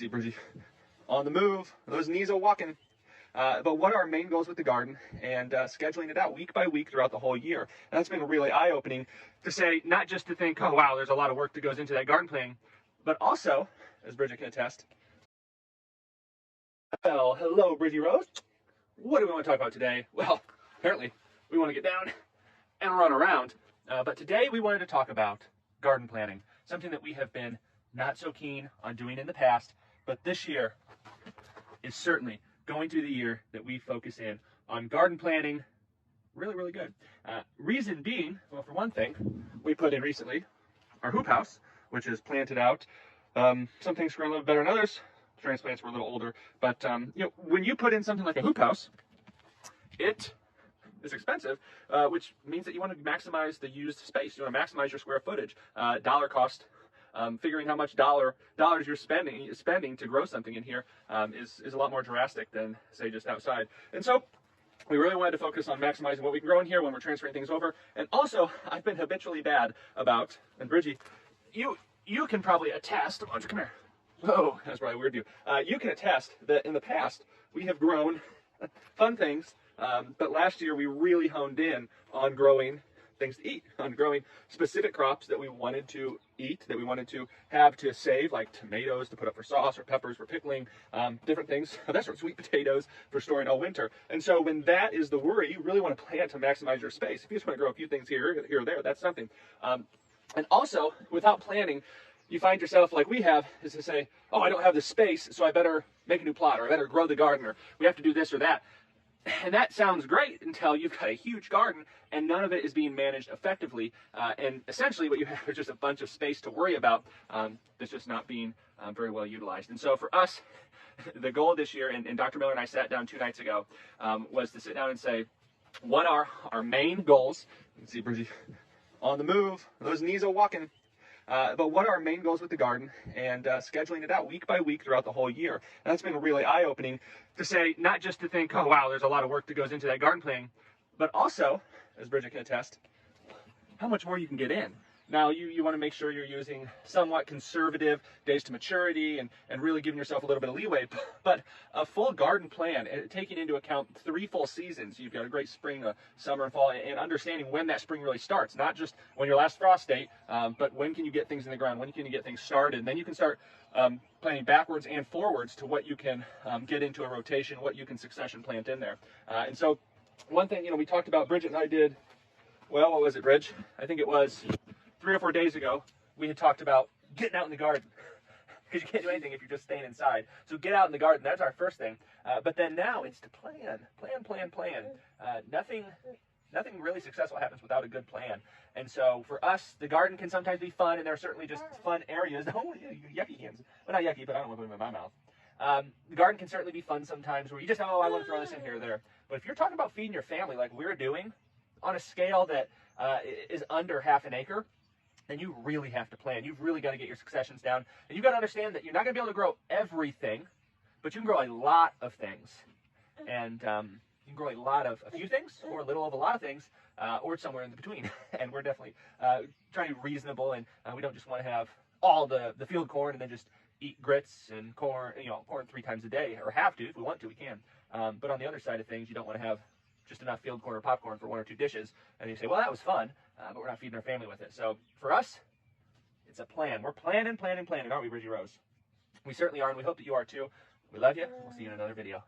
See Bridgie on the move, those knees are walking. But what are our main goals with the garden and scheduling it out week by week throughout the whole year. And that's been really eye-opening to say, not just to think, oh wow, there's a lot of work that goes into that garden planning, but also, as Bridget can attest, well, hello Bridgie Rose. What do we want to talk about today? Well, apparently we want to get down and run around. But today we wanted to talk about garden planning, something that we have been not so keen on doing in the past, but this year is certainly going to be the year that we focus in on garden planning really good. Reason being, well, for one thing, we put in recently our hoop house, which is planted out. Some things grow a little better than others. Transplants were a little older, but when you put in something like a hoop house, it is expensive, which means that you want to maximize the used space. You want to maximize your square footage. Dollar cost. Figuring how much dollars you're spending to grow something in here is a lot more drastic than, say, just outside. And so we really wanted to focus on maximizing what we can grow in here when we're transferring things over. And also, I've been habitually bad about, and Bridgie, you can probably attest, why don't you come here? Oh, that's probably weird of you. You can attest that in the past, we have grown fun things, but last year we really honed in on growing things to eat, on growing specific crops that we wanted to eat, that we wanted to have to save, like tomatoes to put up for sauce, or peppers for pickling, different things, that sort of sweet potatoes for storing all winter. And so when that is the worry, you really want to plan to maximize your space. If you just want to grow a few things here or there, that's something. And also, without planning, you find yourself, like we have, is to say, oh, I don't have the space, so I better make a new plot, or I better grow the garden, or we have to do this or that. And that sounds great until you've got a huge garden and none of it is being managed effectively. And essentially what you have is just a bunch of space to worry about that's just not being very well utilized. And so for us, the goal this year, and Dr. Miller and I sat down 2 nights ago, was to sit down and say, what are our main goals? You can see Bridgie on the move, those knees are walking. But what are our main goals with the garden and scheduling it out week by week throughout the whole year. And that's been really eye-opening to say, not just to think, oh wow, there's a lot of work that goes into that garden planning, but also, as Bridget can attest, how much more you can get in. Now, you want to make sure you're using somewhat conservative days to maturity and really giving yourself a little bit of leeway, but a full garden plan, taking into account 3 full seasons. You've got a great spring, summer, and fall, and understanding when that spring really starts, not just when your last frost date, but when can you get things in the ground, when can you get things started, and then you can start planning backwards and forwards to what you can get into a rotation, what you can succession plant in there. And so one thing, we talked about, Bridget and I did, well, what was it, Bridge? I think it was 3 or 4 days ago, we had talked about getting out in the garden, because you can't do anything if you're just staying inside. So get out in the garden, that's our first thing. But then now it's to plan. Nothing really successful happens without a good plan. And so for us, the garden can sometimes be fun, and there are certainly just fun areas. Oh, yucky hands. Well, not yucky, but I don't want to put them in my mouth. The garden can certainly be fun sometimes where you just, oh, I want to throw this in here or there. But if you're talking about feeding your family like we're doing, on a scale that is under half an acre, then you really have to plan. You've really got to get your successions down. And you've got to understand that you're not going to be able to grow everything, but you can grow a lot of things. And you can grow a few things, or a little of a lot of things, or somewhere in between. And we're definitely trying to be reasonable, and we don't just want to have all the field corn and then just eat grits and corn, corn 3 times a day, or have to. If we want to, we can. But on the other side of things, you don't want to have just enough field corn or popcorn for 1 or 2 dishes, and you say, well, that was fun, but we're not feeding our family with it. So for us, it's a plan. We're planning, aren't we, Bridgie Rose? We certainly are, and we hope that you are too. We love you. We'll see you in another video.